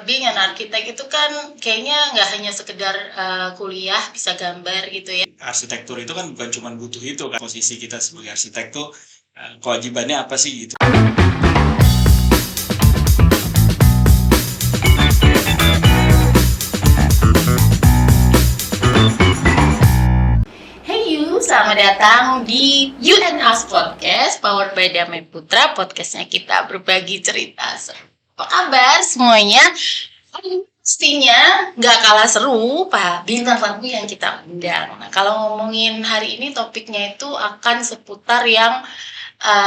being an architect itu kan kayaknya nggak hanya sekedar kuliah bisa gambar gitu ya. Arsitektur itu kan bukan cuma butuh itu kan. Posisi kita sebagai arsitek tuh kewajibannya apa sih gitu. Selamat datang di UNS Podcast powered by Damai Putra. Podcastnya kita berbagi cerita. Apa kabar semuanya? Pastinya nggak kalah seru Pak bintang tamu yang kita undang. Nah, kalau ngomongin hari ini topiknya itu akan seputar yang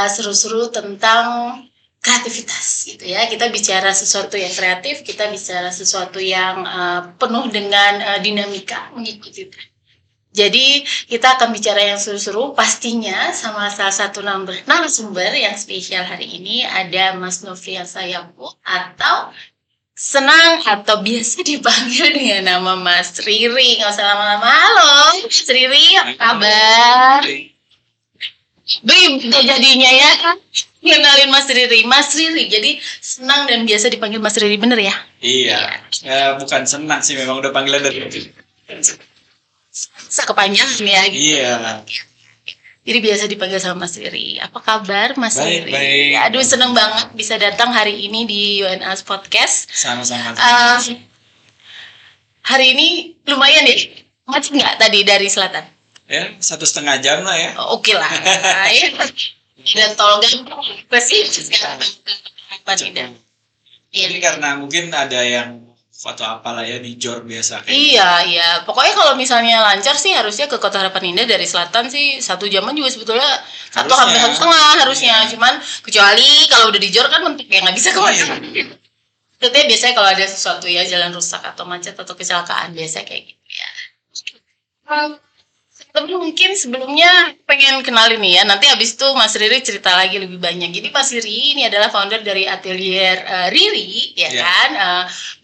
seru-seru tentang kreativitas gitu ya. Kita bicara sesuatu yang kreatif, kita bicara sesuatu yang penuh dengan dinamika mengikuti. Jadi kita akan bicara yang seru-seru pastinya sama salah satu narasumber yang spesial hari ini ada Mas Nofriansa Yaakub atau senang atau biasa dipanggil dengan nama Mas Riri. Nggak usah lama-lama. Halo Mas Riri, apa kabar? Bim, jadinya ya kenalin Mas Riri. Mas Riri, jadi senang dan biasa dipanggil Mas Riri, bener ya? Iya, bukan senang sih, memang udah panggilan dari kepanjangan ya gitu. Iya. Jadi biasa dipanggil sama Mas Riri. Apa kabar Mas Riri? Baik. Aduh seneng banget bisa datang hari ini di UNS Podcast. Sama-sama. Hari ini lumayan ya, macet nggak tadi dari selatan? Ya, 1,5 jam lah ya. Oke lah. Ya. Dan tol gampang pasti sekarang. Ini karena mungkin ada yang foto apalah ya di Jor biasa. Iya. Pokoknya kalau misalnya lancar sih harusnya ke Kota Harapan Indah dari selatan sih 1 jaman juga sebetulnya atau hampir 1,5 harusnya. Cuman kecuali kalau udah di Jor kan mentok ya nggak bisa kemana. Tentunya biasanya kalau ada sesuatu ya jalan rusak atau macet atau kecelakaan biasa kayak gitu ya. Tapi mungkin sebelumnya pengen kenalin nih ya. Nanti abis itu Mas Riri cerita lagi lebih banyak. Jadi Mas Riri ini adalah founder dari Atelier Riri, ya kan?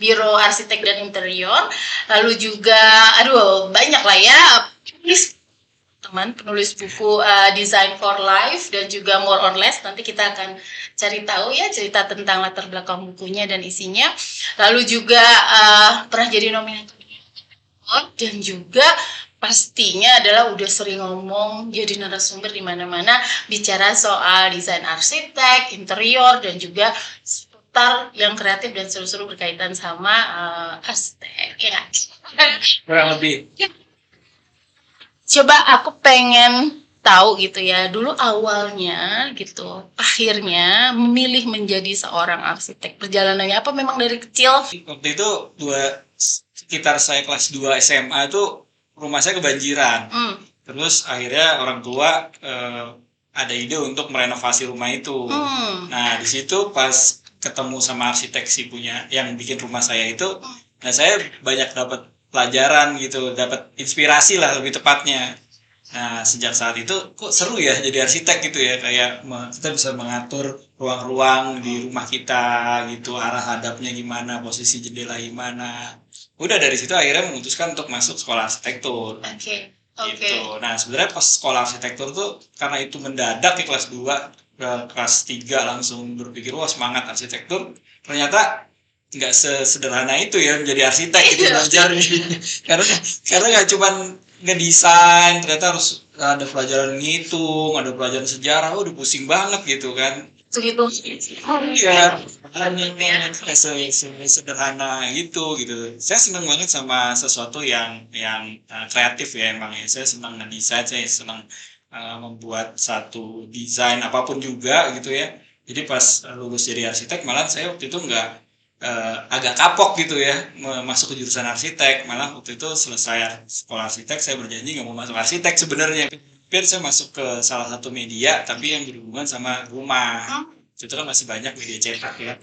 Biro Arsitek dan Interior. Lalu juga, banyak lah ya. Penulis buku Design for Life dan juga More or Less. Nanti kita akan cari tahu ya cerita tentang latar belakang bukunya dan isinya. Lalu juga pernah jadi nominator dan juga pastinya adalah udah sering ngomong jadi narasumber di mana-mana bicara soal desain arsitek, interior dan juga seputar yang kreatif dan seru-seru berkaitan sama arsitek ya. Kurang lebih. Coba aku pengen tahu gitu ya, dulu awalnya gitu, akhirnya memilih menjadi seorang arsitek. Perjalanannya apa memang dari kecil? Waktu itu sekitar saya kelas 2 SMA itu rumah saya kebanjiran. Terus akhirnya orang tua ada ide untuk merenovasi rumah itu. Nah, di situ pas ketemu sama arsitek punya yang bikin rumah saya itu, nah saya banyak dapat pelajaran gitu, dapat inspirasi lah lebih tepatnya. Nah, sejak saat itu kok seru ya jadi arsitek gitu ya, kayak kita bisa mengatur ruang-ruang di rumah kita gitu, arah hadapnya gimana, posisi jendela gimana. Udah dari situ akhirnya memutuskan untuk masuk sekolah arsitektur. Oke. Gitu. Nah, sebenarnya pas sekolah arsitektur tuh karena itu mendadak di kelas 2 ke kelas 3 langsung berpikir wah semangat arsitektur. Ternyata nggak sesederhana itu ya menjadi arsitek itu belajar. karena nggak cuman ngedesain, ternyata harus ada pelajaran ngitung, ada pelajaran sejarah, udah pusing banget gitu kan. Segitu. Iya, sederhana gitu. Saya senang banget sama sesuatu yang kreatif ya emang ya. Saya senang ngedesain, saya senang membuat satu desain apapun juga gitu ya. Jadi pas lulus jadi arsitek malah saya waktu itu agak kapok gitu ya masuk ke jurusan arsitek. Malah waktu itu selesai sekolah arsitek saya berjanji nggak mau masuk arsitek sebenarnya. Biar saya masuk ke salah satu media tapi yang berhubungan sama rumah. Itu kan masih banyak media cetak ya.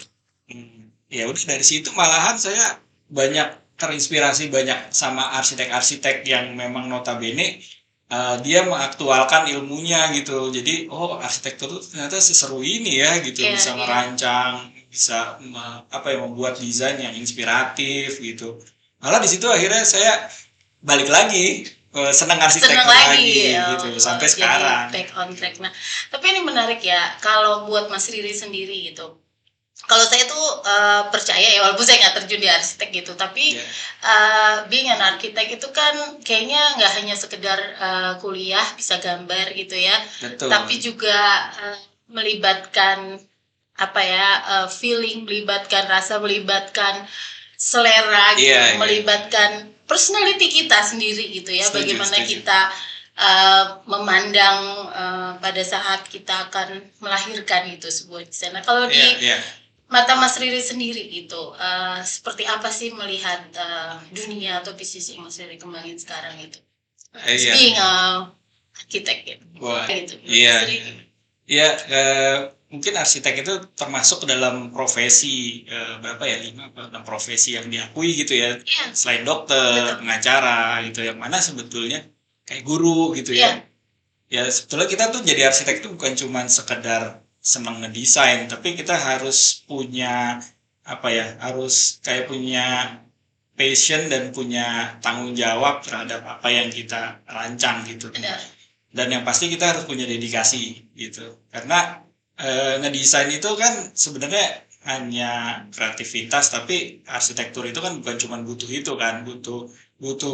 Ya udah dari situ malahan saya banyak terinspirasi banyak sama arsitek-arsitek yang memang notabene dia mengaktualkan ilmunya gitu. Jadi arsitektur itu ternyata seseru ini ya gitu, bisa merancang, bisa membuat desain yang inspiratif gitu. Malah di situ akhirnya saya balik lagi senang arsitektur lagi gitu sampai sekarang. Back on track. Nah, tapi ini menarik ya kalau buat Mas Riri sendiri gitu. Kalau saya tuh percaya ya, walaupun saya nggak terjun di arsitek gitu, tapi Ya, being an arsitek itu kan kayaknya nggak hanya sekedar kuliah bisa gambar gitu ya, tapi betul. juga melibatkan apa ya, feeling, melibatkan rasa, melibatkan selera Iya, gitu, iya. melibatkan personality kita sendiri gitu ya, Setuju, bagaimana setuju. kita memandang pada saat kita akan melahirkan gitu sebuah desain. Nah, kalau Iya, di iya. mata Mas Riri sendiri gitu, seperti apa sih melihat dunia atau bisnis yang Mas Riri kembangin sekarang itu? As Iya. being a architect gitu. Wah, Gitu. iya. Mas Riri. Iya, mungkin arsitek itu termasuk ke dalam profesi, berapa ya, 5 apa 6 profesi yang diakui gitu ya, Iya, selain dokter, betul. pengacara gitu, yang mana sebetulnya kayak guru gitu ya. Iya, Ya sebetulnya kita tuh jadi arsitek itu bukan cuman sekedar senang ngedesain, tapi kita harus punya apa ya, harus kayak punya passion dan punya tanggung jawab terhadap apa yang kita rancang gitu. benar. Dan yang pasti kita harus punya dedikasi gitu. Karena ngedesain itu kan sebenarnya hanya kreativitas, tapi arsitektur itu kan bukan cuma butuh itu kan, butuh butuh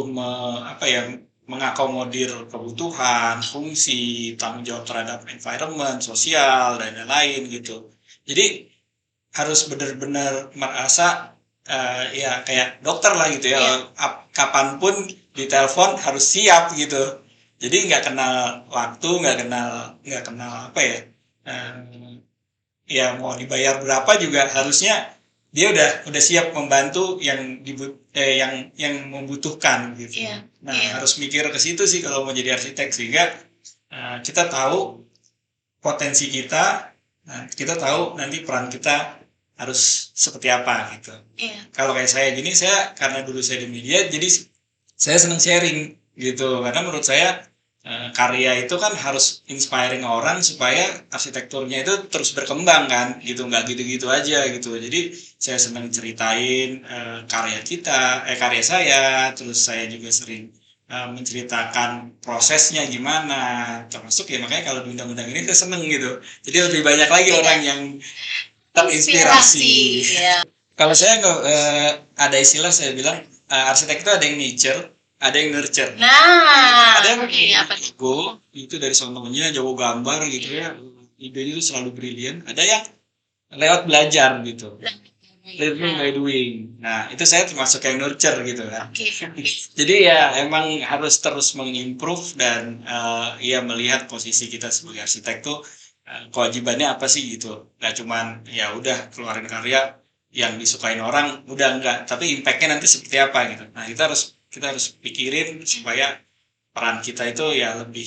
apa ya, mengakomodir kebutuhan, fungsi, tanggung jawab terhadap environment, sosial dan lain-lain gitu. Jadi harus benar-benar merasa ya kayak dokter lah gitu ya, Iya, kapanpun ditelepon harus siap gitu. Jadi nggak kenal waktu, nggak kenal apa ya, eh, ya mau dibayar berapa juga harusnya dia udah siap membantu yang yang membutuhkan gitu. iya, Nah iya, harus mikir ke situ sih kalau mau jadi arsitek, sehingga kita tahu potensi kita, nah, kita tahu nanti peran kita harus seperti apa gitu. iya, Kalau kayak saya gini, saya karena dulu saya di media, jadi saya senang sharing gitu. Karena menurut saya karya itu kan harus inspiring orang supaya arsitekturnya itu terus berkembang kan, gitu. Nggak gitu-gitu aja gitu. Jadi saya senang ceritain karya kita, karya saya, terus saya juga sering menceritakan prosesnya gimana, termasuk ya makanya kalau di undang-undang ini saya seneng gitu. Jadi lebih banyak lagi iya. orang yang Inspirasi, terinspirasi. ya. Kalau saya nggak ada istilah saya bilang arsitek itu ada yang nature, ada yang nurture. Ada Nah, yang ini apa nih? go itu dari sononya jago gambar gitu ya, idenya itu selalu brilian. Ada yang lewat belajar gitu, learning by Nah, doing. Nah itu saya termasuk yang nurture gitu kan. oke. Jadi ya emang harus terus mengimprove dan ya melihat posisi kita sebagai arsitek tuh kewajibannya apa sih gitu. Gak cuman ya udah keluarin karya yang disukain orang udah enggak, tapi impactnya nanti seperti apa gitu. Nah kita harus pikirin supaya peran kita itu ya lebih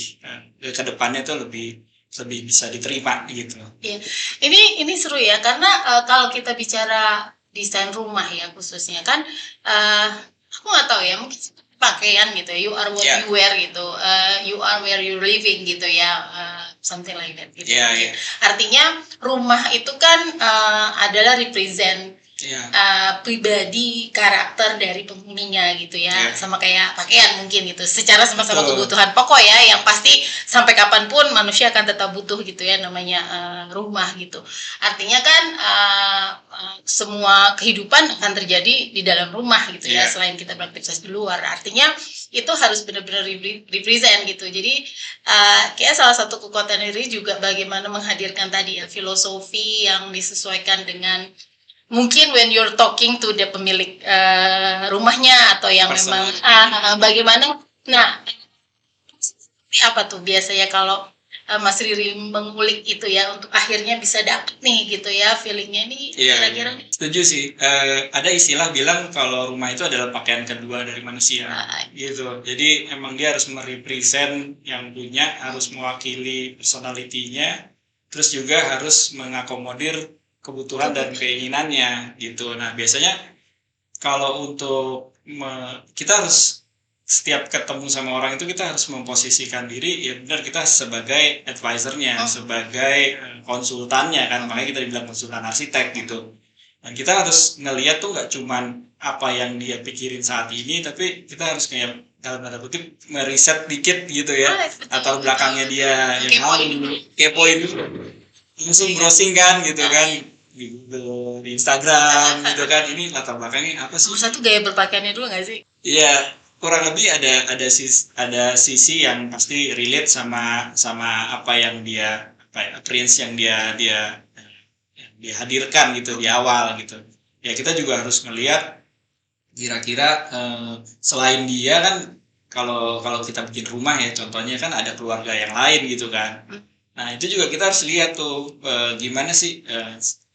ke depannya itu lebih lebih bisa diterima gitu. Iya. Ini seru ya karena kalau kita bicara desain rumah ya khususnya kan, eh aku nggak tahu ya, mungkin pakaian gitu ya, you are what Ya, you wear gitu, you are where you living gitu ya, something like that gitu ya, mungkin. ya, Artinya rumah itu kan adalah represent ya, pribadi karakter dari penghuninya gitu ya, ya, sama kayak pakaian mungkin gitu, secara sama-sama betul. kebutuhan pokok ya yang pasti sampai kapanpun manusia akan tetap butuh gitu ya, namanya rumah gitu. Artinya kan semua kehidupan akan terjadi di dalam rumah gitu ya, Ya, selain kita beraktivitas di luar. Artinya itu harus benar-benar represent gitu. Jadi kayak salah satu kekuatan diri juga bagaimana menghadirkan tadi ya filosofi yang disesuaikan dengan mungkin when you're talking to the pemilik rumahnya, atau yang memang personal. bagaimana. Nah, apa tuh biasanya kalau Mas Riri mengulik itu ya untuk akhirnya bisa dapet nih gitu ya feelingnya nih Iya, iya. kira-kira. Setuju sih. Ada istilah bilang kalau rumah itu adalah pakaian kedua dari manusia, uh, gitu. Jadi emang dia harus merepresent yang punya, harus mewakili personalitinya, terus juga harus mengakomodir kebutuhan dan Kebutuhan. keinginannya, gitu. Nah, biasanya kalau untuk kita harus setiap ketemu sama orang itu kita harus memposisikan diri ya benar kita sebagai advisernya, Oh, sebagai konsultannya kan, makanya kita dibilang konsultan arsitek gitu. Dan kita harus ngeliat tuh nggak cuman apa yang dia pikirin saat ini, tapi kita harus kayak dalam tanda kutip meriset dikit gitu ya, betul atau betul belakangnya betul dia yang kepoin. lalu kepoin dulu, langsung browsing kan gitu kan. di Google, di Instagram gitu kan, ini latar belakangnya apa sih? Nomor satu gaya berpakaiannya dulu nggak sih? Iya, kurang lebih ada sisi yang pasti relate sama sama apa yang dia apa ya, appearance yang yang dia hadirkan gitu di awal gitu. Ya kita juga harus melihat kira-kira selain dia kan, kalau kalau kita bikin rumah ya contohnya kan ada keluarga yang lain gitu kan. Nah, itu juga kita harus lihat tuh gimana sih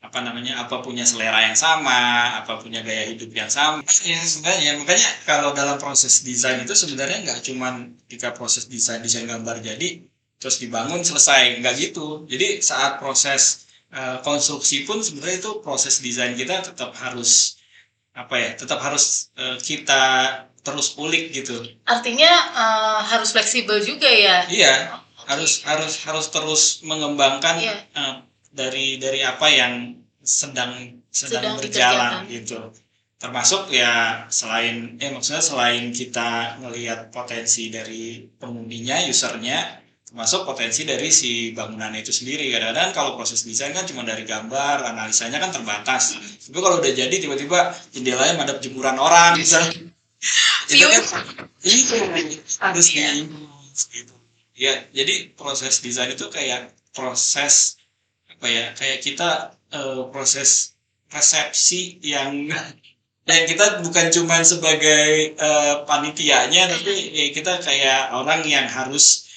apa namanya, apa punya selera yang sama, apa punya gaya hidup yang sama. Ya sebenarnya makanya kalau dalam proses desain itu sebenarnya nggak cuman ketika proses desain gambar jadi terus dibangun selesai, nggak gitu. Jadi saat proses konstruksi pun sebenarnya itu proses desain kita tetap harus apa ya, tetap harus kita terus ulik gitu. Artinya harus fleksibel juga ya. Iya, Oke. harus terus mengembangkan Iya. dari apa yang sedang berjalan dikerjakan. gitu. Termasuk ya maksudnya selain kita melihat potensi dari penghuninya, usernya, termasuk potensi dari si bangunan itu sendiri. Kadang-kadang kalau proses desain kan cuma dari gambar, analisanya kan terbatas. Tapi kalau udah jadi tiba-tiba jendelanya madep jemuran orang misalnya, itu View. kan itu harus Iya. gitu. Ya, jadi proses desain itu kayak proses apa ya? Kayak kita proses resepsi yang kita bukan cuma sebagai panitianya, tapi ya kita kayak orang yang harus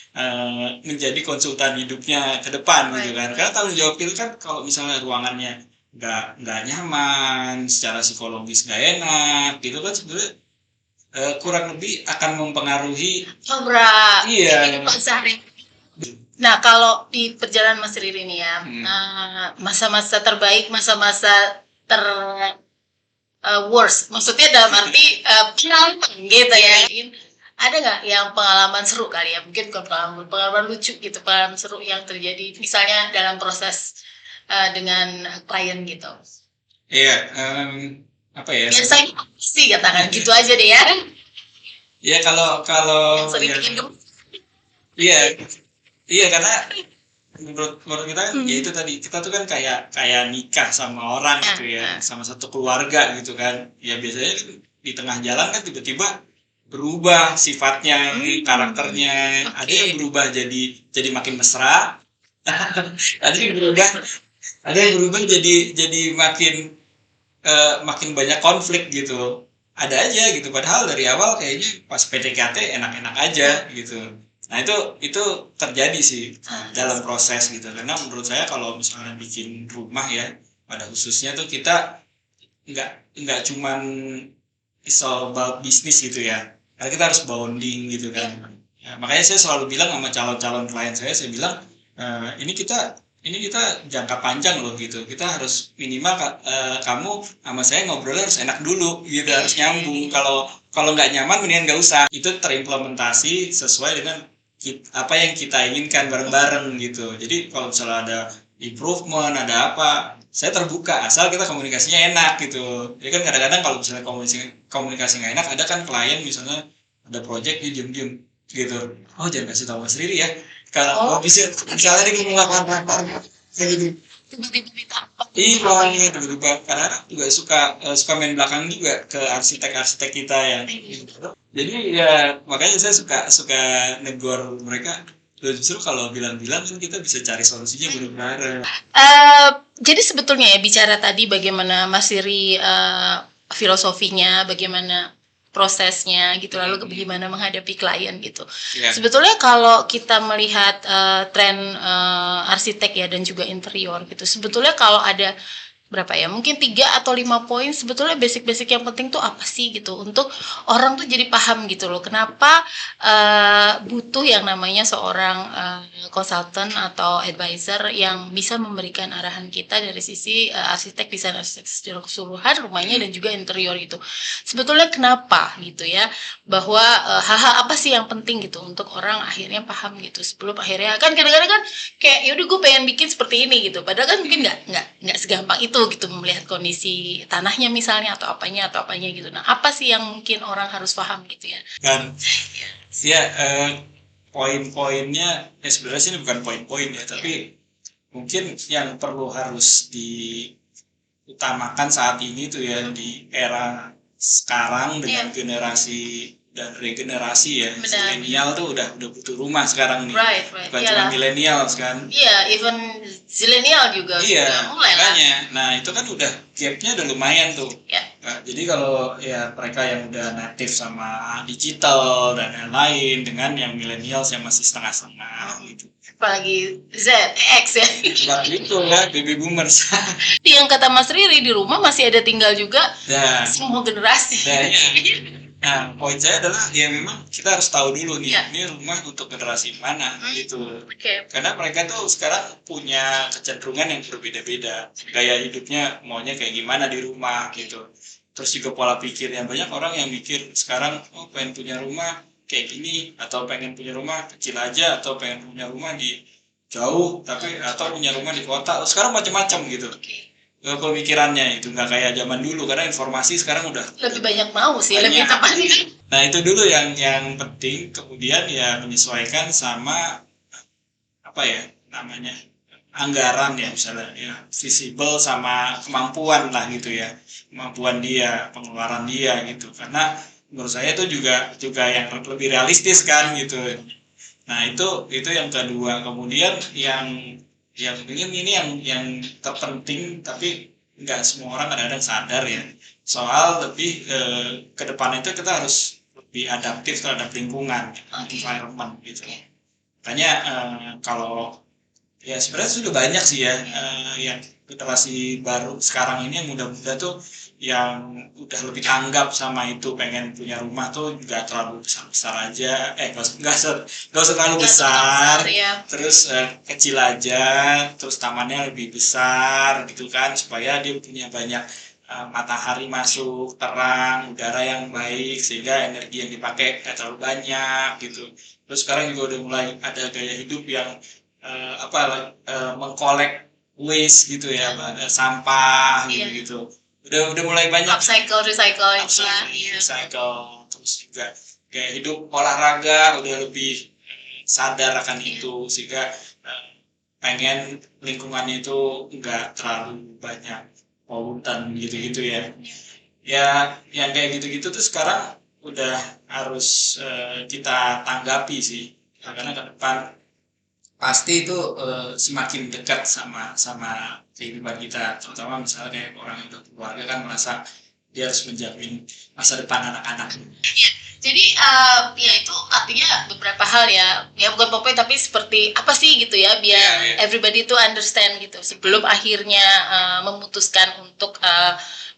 menjadi konsultan hidupnya ke depan gitu kan. Karena tanggung jawab itu kan kalau misalnya ruangannya nggak nyaman, secara psikologis nggak enak, gitu kan sebenarnya kurang lebih akan mempengaruhi. Coba Iya. kehidupan sehari. Nah, kalau di perjalanan Mas Riri nih ya, masa-masa terbaik, masa-masa ter worst, maksudnya dalam arti pengalaman gitu ya. Ada nggak yang pengalaman seru kali ya? Mungkin bukan pengalaman lucu gitu, pengalaman seru yang terjadi misalnya dalam proses dengan klien gitu. Iya, apa ya? Biasanya sih katakan gitu aja deh ya. Ya kalau kalau Yang sering ya, bikin iya iya karena menurut kita kan ya Hmm. itu tadi, kita tuh kan kayak kayak nikah sama orang gitu ya, sama satu keluarga gitu kan. Ya biasanya kan di tengah jalan kan tiba-tiba berubah sifatnya, karakternya, ada Oke. yang berubah jadi makin mesra, ada yang berubah jadi makin makin banyak konflik gitu. Ada aja gitu, padahal dari awal kayaknya pas PDKT enak-enak aja gitu. Nah, itu terjadi sih dalam proses gitu. Karena menurut saya kalau misalnya bikin rumah ya, pada khususnya tuh kita nggak cuman it's all about bisnis gitu ya. Karena kita harus bonding gitu kan. Ya, makanya saya selalu bilang sama calon-calon klien saya bilang ini kita jangka panjang loh gitu. Kita harus minimal kamu sama saya ngobrolnya harus enak dulu gitu, harus nyambung. Kalau kalau nggak nyaman mendingan nggak usah. Itu terimplementasi sesuai dengan apa yang kita inginkan bareng-bareng gitu. Jadi kalau misalnya ada improvement, ada apa, saya terbuka asal kita komunikasinya enak gitu. Jadi kan kadang-kadang kalau misalnya komunikasi nggak enak, ada kan klien misalnya ada project dia diem-diem gitu. Oh, jangan kasih tahu Mas Riri ya. Kalau bisa misalnya dia ngomong apa-apa kayak gitu. Tiba-tiba ditangkap. Iya, tiba-tiba karena juga suka main belakang juga ke arsitek-arsitek kita yang gitu. Jadi ya makanya saya suka suka negor mereka. Loh, justru kalau bilang-bilang kan kita bisa cari solusinya bareng-bareng. Jadi sebetulnya ya bicara tadi bagaimana Mas Riri filosofinya, bagaimana prosesnya gitu, lalu bagaimana menghadapi klien gitu. Ya. Sebetulnya kalau kita melihat tren arsitek ya dan juga interior gitu, sebetulnya kalau ada berapa ya, mungkin 3 atau 5 poin sebetulnya basic-basic yang penting tuh apa sih gitu, untuk orang tuh jadi paham gitu loh, kenapa butuh yang namanya seorang konsultan atau advisor yang bisa memberikan arahan kita dari sisi arsitek, desain arsitek secara keseluruhan rumahnya dan juga interior gitu. Sebetulnya kenapa gitu ya, bahwa hal-hal apa sih yang penting gitu untuk orang akhirnya paham gitu sebelum akhirnya, kan kadang-kadang kan kayak yaudah gue pengen bikin seperti ini gitu, padahal kan mungkin nggak segampang itu gitu melihat kondisi tanahnya misalnya atau apanya gitu. Nah, apa sih yang mungkin orang harus paham gitu ya? Dan ya poin-poinnya sebenarnya sih bukan poin-poin ya, tapi mungkin yang perlu harus utamakan saat ini tuh ya di era sekarang dengan generasi dan regenerasi ya. Benar. Milenial tuh udah butuh rumah sekarang nih. Right. Bukan cuma Iyalah. milenial kan. Iya, even zilenial juga Iya, sudah mulai lah. makanya. Nah, itu kan udah gapnya udah lumayan tuh. Ya. Nah, jadi kalau ya mereka yang udah native sama digital dan lain-lain dengan yang millennials yang masih setengah-setengah gitu. Apalagi Z, X ya. Sebab itu ya, baby boomers. Yang kata Mas Riri, di rumah masih ada tinggal juga Nah, semua generasi. nah, poin saya adalah ya memang kita harus tahu dulu nih, Ya. ini rumah untuk generasi mana gitu. Oke. Karena mereka tuh sekarang punya kecenderungan yang berbeda-beda. Gaya hidupnya maunya kayak gimana di rumah gitu. Terus juga pola pikirnya. Banyak orang yang mikir sekarang, oh pengen punya rumah kayak gini, atau pengen punya rumah kecil aja, atau pengen punya rumah di jauh, tapi atau punya rumah di kota. Sekarang macam-macam gitu. Oke. Pemikirannya itu nggak kayak zaman dulu, karena informasi sekarang udah Lebih banyak mau sih, banyak. lebih tepatnya. Nah itu dulu yang penting. Kemudian ya menyesuaikan sama apa ya namanya anggaran ya, misalnya ya visible sama kemampuan lah gitu ya, kemampuan dia, pengeluaran dia gitu. Karena menurut saya itu juga yang lebih realistis kan gitu. Nah itu yang kedua. Kemudian yang ini yang terpenting, tapi nggak semua orang kadang-kadang sadar ya, soal lebih ke depan itu kita harus lebih adaptif terhadap lingkungan, environment gitu. Makanya kalau ya sebenarnya sudah banyak sih ya yang generasi baru sekarang ini yang muda-muda tuh yang udah lebih tanggap sama itu, pengen punya rumah tuh nggak terlalu besar aja, nggak usah terlalu besar, Ya. terus kecil aja, terus tamannya lebih besar gitu kan, supaya dia punya banyak matahari masuk, terang, udara yang baik, sehingga energi yang dipakai nggak terlalu banyak gitu. Terus sekarang juga udah mulai ada gaya hidup yang mengkolek waste gitu ya, sampah gitu. Udah mulai banyak Upcycle, recycle. recycle. Terus juga gaya hidup olahraga udah lebih sadar akan itu, sehingga pengen lingkungannya itu nggak terlalu banyak polutan gitu-gitu ya. Ya yang kayak gitu-gitu tuh sekarang udah harus kita tanggapi sih, karena ke depan pasti itu semakin dekat sama kehidupan kita, terutama misalnya kayak orang yang udah keluarga kan merasa dia harus menjamin masa depan anak-anak. Jadi ya itu artinya beberapa hal ya bukan pokoknya, tapi seperti apa sih gitu ya, biar everybody to understand gitu sebelum akhirnya memutuskan untuk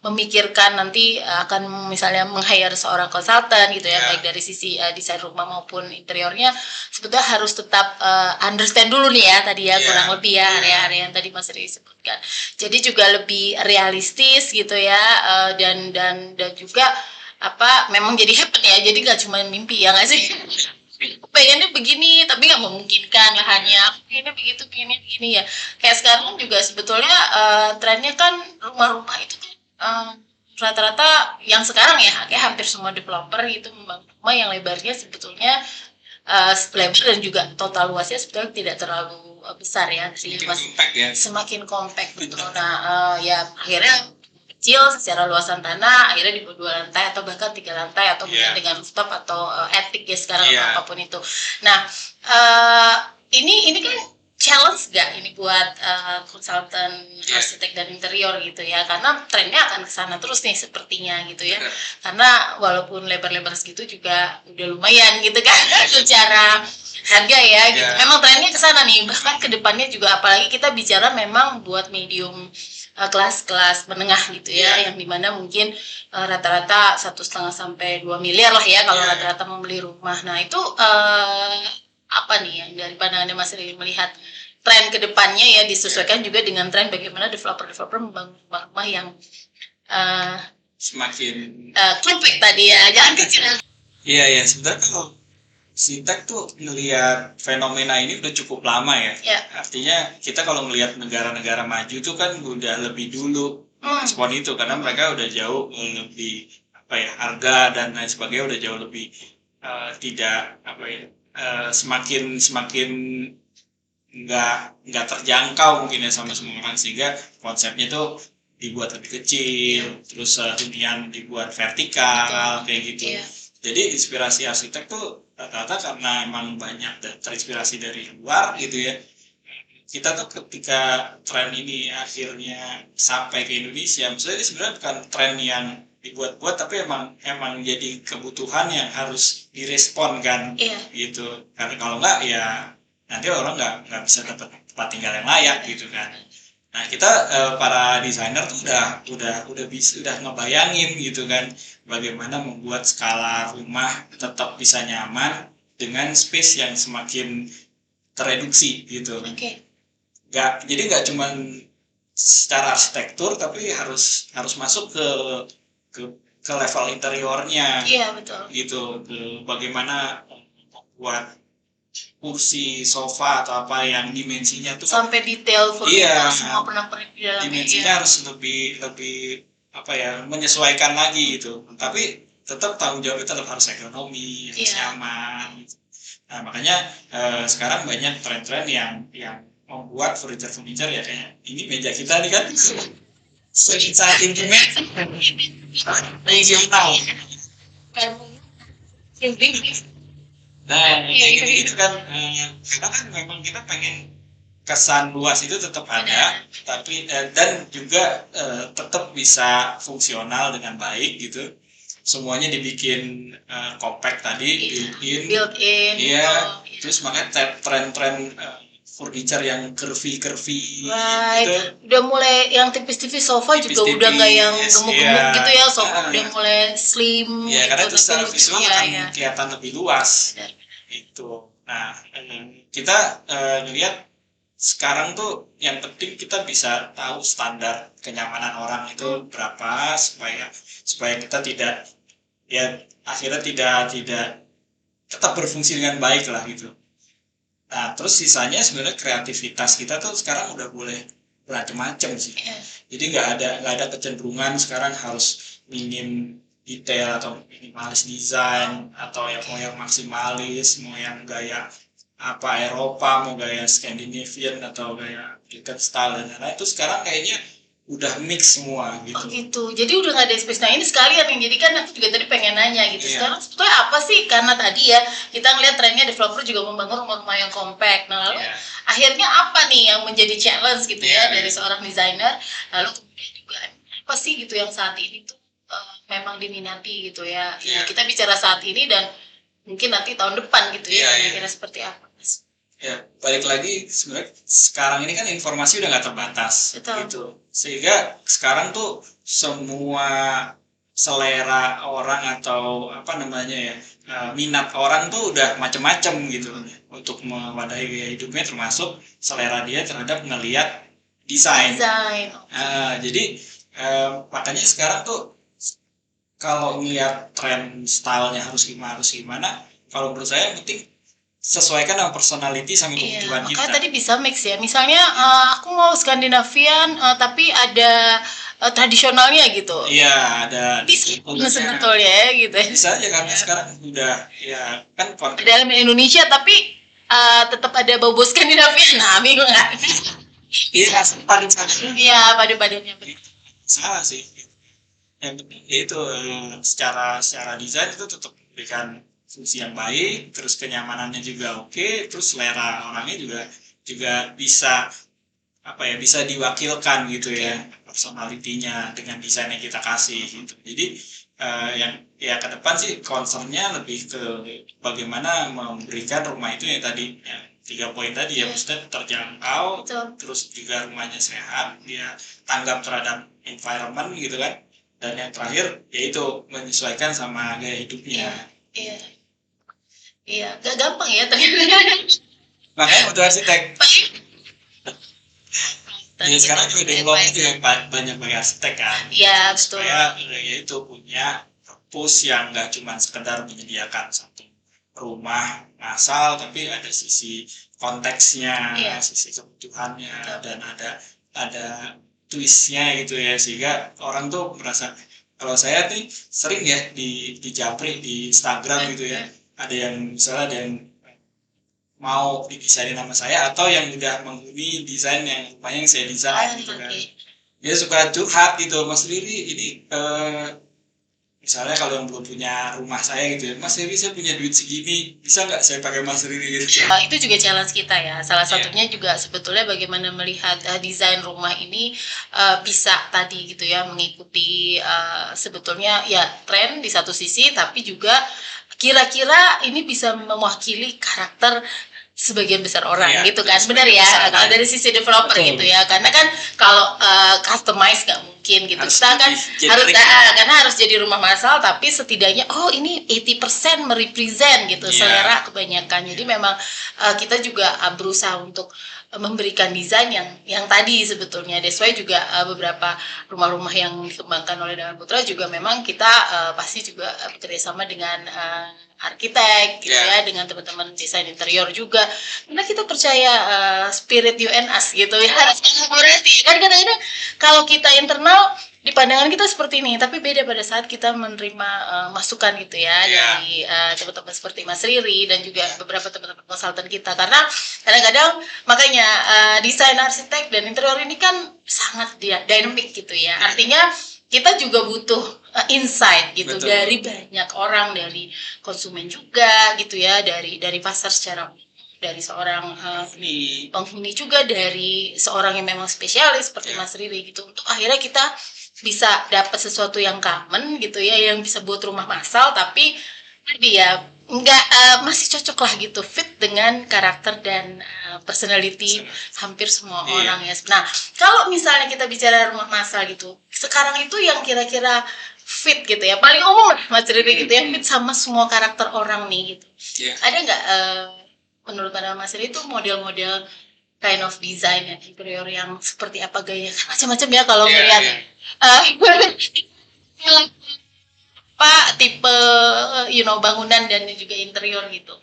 memikirkan nanti akan misalnya meng-hire seorang konsultan gitu ya, baik dari sisi desain rumah maupun interiornya, sebetulnya harus tetap understand dulu nih ya tadi ya, kurang lebih ya area-area yang tadi Mas Riri sebutkan. Jadi juga lebih realistis gitu ya, dan juga memang jadi happen ya, jadi nggak cuma mimpi ya nggak sih. Pengennya begini tapi nggak memungkinkan lahannya, pengennya begitu, pengennya begini ya. Kayak sekarang juga sebetulnya trennya kan rumah-rumah itu rata-rata yang sekarang ya kayak hampir semua developer itu membangun rumah yang lebarnya sebetulnya lebar dan juga total luasnya sebetulnya tidak terlalu besar ya, semakin compact betul. Nah ya akhirnya kecil secara luasan tanah, akhirnya di 2 lantai atau bahkan 3 lantai, atau mungkin dengan rooftop atau attic ya sekarang, apapun itu. Nah ini kan challenge gak ini buat konsultan arsitek dan interior gitu ya, karena trennya akan ke sana terus nih sepertinya gitu ya. Karena walaupun lebar-lebar segitu juga udah lumayan gitu kan secara harga ya gitu. Memang trennya ke sana nih, bahkan ke depannya juga, apalagi kita bicara memang buat medium kelas menengah gitu ya, yang dimana mungkin rata-rata 1,5 sampai 2 miliar lah ya kalau rata-rata membeli rumah. Nah itu apa nih yang dari pandangannya Mas Riri melihat tren kedepannya ya, disesuaikan juga dengan tren bagaimana developer membangun rumah-rumah yang semakin compact tadi ya, jangan kecil. Iya sebenarnya kalau Sitek tuh ngelihat fenomena ini udah cukup lama ya. Artinya kita kalau ngelihat negara-negara maju tuh kan udah lebih dulu respon itu, karena mereka udah jauh lebih harga dan lain sebagainya udah jauh lebih tidak semakin nggak terjangkau mungkin ya sama semua orang, sehingga konsepnya tuh dibuat lebih kecil, terus hunian dibuat vertikal kayak gitu. Iya. Jadi inspirasi arsitek tuh rata-rata karena emang banyak terinspirasi dari luar gitu ya. Kita tuh ketika tren ini akhirnya sampai ke Indonesia, maksudnya ini sebenarnya bukan tren yang dibuat-buat, tapi emang jadi kebutuhan yang harus direspon kan, Iya. gitu. Karena kalau enggak ya nanti orang nggak bisa dapat tempat tinggal yang layak gitu kan. Nah kita para desainer tuh udah ngebayangin gitu kan, bagaimana membuat skala rumah tetap bisa nyaman dengan space yang semakin tereduksi gitu. Oke. Nggak cuman secara arsitektur, tapi harus masuk ke ke level interiornya Iya, betul. gitu, bagaimana membuat kursi, sofa atau apa yang dimensinya tuh Sampai detail iya, semua pernak-pernik di dalamnya. dimensinya harus lebih apa ya, menyesuaikan lagi gitu. Tapi tetap tanggung jawab itu tetap harus ekonomi, harus nyaman. Nah makanya sekarang banyak tren-tren yang membuat furniture ya, kayak ini meja kita nih kan sangat intimate, tahu. Nah itu kan karena kan memang kita pengen kesan luas itu tetap ada, tapi dan juga tetap bisa fungsional dengan baik gitu. Semuanya dibikin compact tadi, built-in. Iya, terus makanya tren-tren furniture yang curvy Right. gitu. Udah mulai yang tipis-tipis sofa juga udah nggak yang gemuk-gemuk gitu ya, sofa udah mulai slim. Ya karena itu secara visual akan ya. kelihatan lebih luas. Itu. Nah kita lihat sekarang tuh yang penting kita bisa tahu standar kenyamanan orang itu berapa, supaya kita tidak ya akhirnya tidak tetap berfungsi dengan baik lah gitu. Nah terus sisanya sebenarnya kreativitas kita tuh sekarang udah boleh macam-macam sih. Jadi nggak ada kecenderungan sekarang harus minim detail atau minimalis desain, atau yang mau yang maksimalis, mau yang gaya apa Eropa, mau gaya Scandinavian atau gaya American style dan lain-lain. Itu sekarang kayaknya udah mix semua gitu. Oh gitu, jadi udah nggak ada space. Nah ini sekalian yang jadi kan aku juga tadi pengen nanya gitu. Sekarang sebetulnya apa sih, karena tadi ya kita ngeliat trennya developer juga membangun rumah-rumah yang compact. Nah lalu akhirnya apa nih yang menjadi challenge gitu ya dari seorang desainer. Lalu kemudian juga apa sih gitu yang saat ini tuh memang diminati gitu ya. Kita bicara saat ini dan mungkin nanti tahun depan gitu ya, kira-kira seperti apa? Ya balik lagi, sebenarnya sekarang ini kan informasi udah nggak terbatas. Betul. Gitu, sehingga sekarang tuh semua selera orang atau apa namanya ya, minat orang tuh udah macem-macem gitu untuk mewadahi gaya hidupnya, termasuk selera dia terhadap ngelihat desain. Jadi makanya sekarang tuh kalau ngelihat tren stylenya harus gimana, kalau menurut saya penting sesuaikan dengan personality sama kebutuhan kita. Makanya tadi bisa mix ya. Misalnya aku mau Skandinavian tapi ada tradisionalnya gitu. Iya, ada. Sebetulnya gitu. Bisa aja karena sekarang udah ya kan dalam Indonesia tapi tetap ada bau-bau Skandinavian. Nah, bingung nggak? Iya, padu-padunya. Salah sih. Yang penting itu secara desain itu tetap memberikan fungsi yang baik, terus kenyamanannya juga oke, terus selera orangnya juga bisa apa ya, bisa diwakilkan gitu ya, personalitinya dengan desain yang kita kasih gitu. Jadi yang ya ke depan sih concernnya lebih ke bagaimana memberikan rumah itu yang tadi yang 3 poin tadi ya, maksudnya terjangkau, terus juga rumahnya sehat, dia tanggap terhadap environment gitu kan, dan yang terakhir yaitu menyesuaikan sama gaya hidupnya. Iya, gak gampang ya ternyata. Makanya butuh arsitek. Ya sekarang juga development juga banyak arsitek kan. Iya, betul. Supaya ya itu punya purpose yang nggak cuma sekedar menyediakan satu rumah asal, tapi ada sisi konteksnya, sisi kebutuhannya, dan ada twistnya gitu ya, sehingga orang tuh merasa, kalau saya nih sering ya di japri di Instagram gitu ya, ada yang misalnya ada yang mau didesainin nama saya, atau yang udah menghuni desain yang rumahnya yang saya desain gitu kan. dia suka curhat gitu, Mas Riri ini misalnya kalau yang belum punya rumah saya gitu ya, Mas Riri saya punya duit segini, bisa nggak saya pakai Mas Riri gitu? Itu juga challenge kita ya. Salah Iya, satunya juga sebetulnya bagaimana melihat desain rumah ini bisa tadi gitu ya mengikuti sebetulnya ya tren di satu sisi, tapi juga kira-kira ini bisa mewakili karakter sebagian besar orang iya, gitu kan, benar sebagian ya besar kalau ya. dari sisi developer Betul. gitu ya, karena kan kalau customize nggak mungkin gitu, Harus kita kan lebih harus generik ya. karena harus jadi rumah masal tapi setidaknya oh ini 80% merepresent gitu Iya. selera kebanyakan. Jadi memang kita juga berusaha untuk memberikan desain yang tadi sebetulnya. That's why juga beberapa rumah-rumah yang dikembangkan oleh Dharma Putra juga memang kita pasti juga bekerjasama dengan arsitek gitu Yeah. ya, dengan teman-teman desain interior juga, karena kita percaya spirit you and us gitu ya, harus kolaborasi kan. Kadang-kadang kalau kita internal di pandangan kita seperti ini, tapi beda pada saat kita menerima masukan gitu ya dari teman-teman seperti Mas Riri dan juga beberapa teman-teman konsultan kita, karena kadang-kadang makanya desain arsitek dan interior ini kan sangat dynamic gitu ya, artinya kita juga butuh insight gitu. Betul. Dari banyak orang, dari konsumen juga gitu ya, dari pasar secara dari seorang penghuni juga, dari seorang yang memang spesialis seperti Mas Riri gitu, untuk akhirnya kita bisa dapat sesuatu yang common gitu ya, yang bisa buat rumah masal tapi dia nggak masih cocok lah gitu, fit dengan karakter dan personality hampir semua orang ya. Nah, kalau misalnya kita bicara rumah masal gitu, sekarang itu yang kira-kira fit gitu ya, paling umum lah Mas Riri gitu ya, fit sama semua karakter orang nih gitu. Ada nggak menurut pandangan Mas Riri itu model-model kind of design ya, interior yang seperti apa gaya, macam-macam ya kalau ngelihat apa tipe bangunan dan juga interior gitu.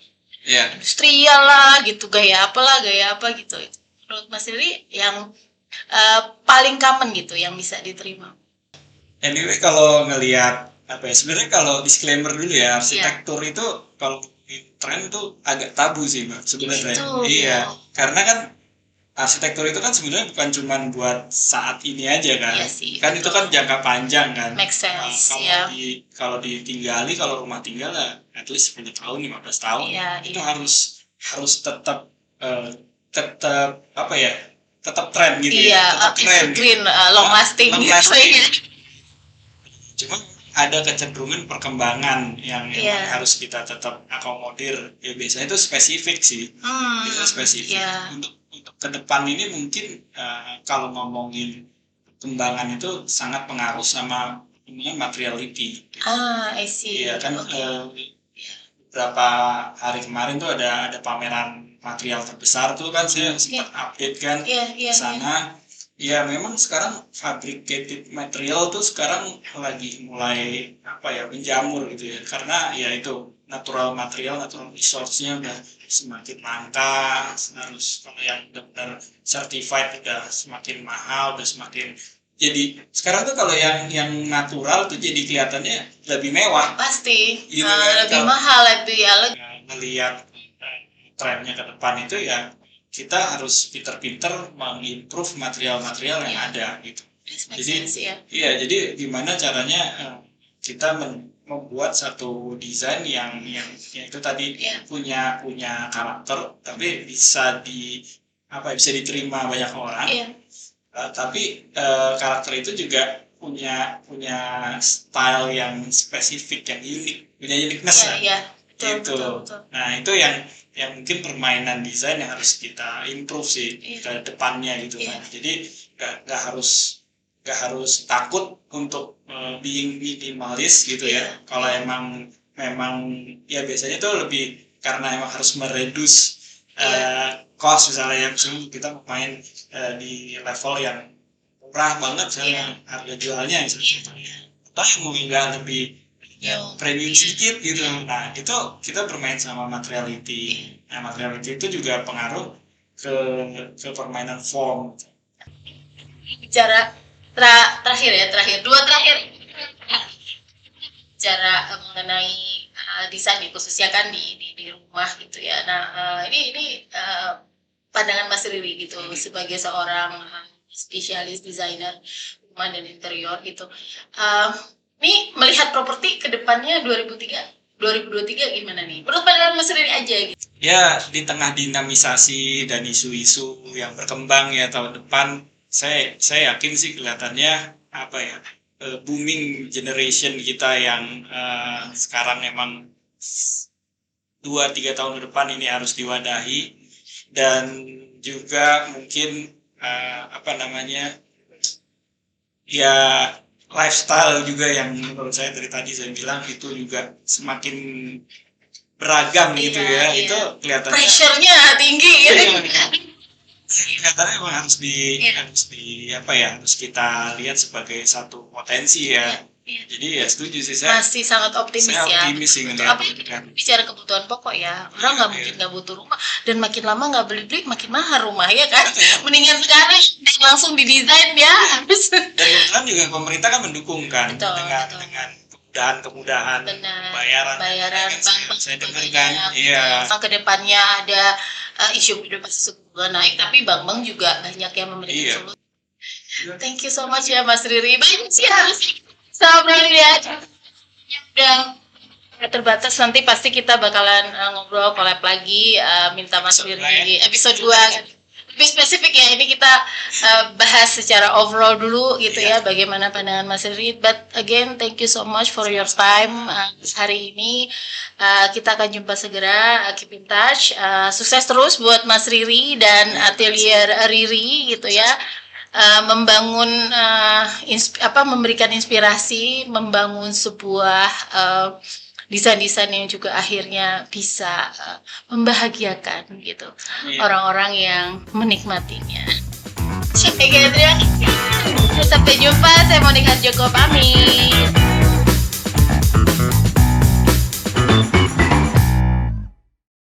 Industrial lah gitu, gaya apa gitu. Menurut Mas Riri yang paling common gitu yang bisa diterima. Anyway, kalau ngelihat apa ya, sebenarnya kalau disclaimer dulu ya, arsitektur itu kalau tren tuh agak tabu sih Mbak sebenarnya. Iya, karena kan arsitektur itu kan sebenarnya bukan cuma buat saat ini aja kan. Iya sih, kan betul. Itu kan jangka panjang kan. Make sense. Kalau ditinggali, kalau rumah tinggal lah at least 10 tahun, 15 tahun. Itu harus tetap apa ya? Tetap tren gitu ya. Tetap keren. Green, long lasting. Long lasting. Cuma ada kecenderungan perkembangan yang harus kita tetap akomodir. Ya biasanya itu spesifik sih. Biasanya spesifik. Untuk ke depan ini mungkin kalau ngomongin perkembangan itu sangat pengaruh sama materiality. I see. Iya kan, beberapa hari kemarin tuh ada pameran material terbesar tuh kan, saya sempat update kan ke sana. Ya memang sekarang fabricated material tuh sekarang lagi mulai menjamur gitu ya, karena ya itu natural resource-nya udah semakin langka, harus kalau yang benar-benar certified udah semakin mahal, udah semakin, jadi sekarang tuh kalau yang natural tuh jadi kelihatannya lebih mewah pasti gitu kan, lebih mahal, lebih ngelihat trennya ke depan itu ya kita harus pinter-pinter mengimprove material-material yang ada gitu. Jadi jadi gimana caranya kita membuat satu desain yang itu tadi punya karakter tapi bisa bisa diterima banyak orang. Tapi karakter itu juga punya style yang spesifik, yang unik, punya uniqueness gitu. Betul. Nah itu yang mungkin permainan desain yang harus kita improve sih ke depannya gitu kan. Jadi nggak harus takut untuk being minimalis gitu ya. Kalau memang ya biasanya itu lebih karena emang harus mereduce cost, misalnya yang kita main di level yang murah banget misalnya harga jualnya misalnya, atau yang mau nggak lebih premium sedikit gitu. Nah itu kita bermain sama materiality. Nah materiality itu juga pengaruh ke permainan form. Bicara terakhir bicara mengenai desain khususnya kan di rumah gitu ya. Nah ini pandangan Mas Riri gitu sebagai seorang spesialis desainer rumah dan interior gitu. Ini melihat properti ke depannya 2023 gimana nih? Menurut pandangan Mas Riri aja gitu. Ya, di tengah dinamisasi dan isu-isu yang berkembang ya tahun depan, saya yakin sih kelihatannya apa ya, booming generation kita yang sekarang emang 2-3 tahun ke depan ini harus diwadahi, dan juga mungkin apa namanya ya, lifestyle juga yang menurut saya dari tadi saya bilang itu juga semakin beragam gitu Iya, ya. iya. Itu kelihatannya Pressure-nya tinggi gitu. kelihatannya memang harus Iya. harus kita lihat sebagai satu potensi ya. Iya. Jadi ya setuju sih, saya Masih sangat optimis saya ya. optimis sih Untuk ngelihat apa itu kan. bicara kebutuhan pokok ya, orang nggak Iya, mungkin iya. nggak butuh rumah, dan makin lama nggak beli makin mahal rumah ya kan. Mendingan sekarang langsung didesain ya harus. Dan kebetulan juga pemerintah kan mendukung kan Betul, dengan betul. kemudahan Benar. bayaran Bayaran kan bank saya dengar banyak, kan. Iya. ke depannya ada isu pasti suku bunga naik, tapi bank-bank juga banyak yang memberikan Iya. solusi. Thank you so much ya Mas Riri. Banyak sih sama ya. Udah terbatas, nanti pasti kita bakalan ngobrol collab lagi, minta Mas Episode Riri dua episode 2 lebih spesifik ya. Ini kita bahas secara overall dulu gitu ya, bagaimana pandangan Mas Riri. But again, thank you so much for your time hari ini. Kita akan jumpa segera, keep in touch. Sukses terus buat Mas Riri dan atelier Riri gitu ya. Membangun memberikan inspirasi, membangun sebuah desain-desain yang juga akhirnya bisa membahagiakan gitu orang-orang yang menikmatinya. Sampai jumpa, saya Monika Joko pamit.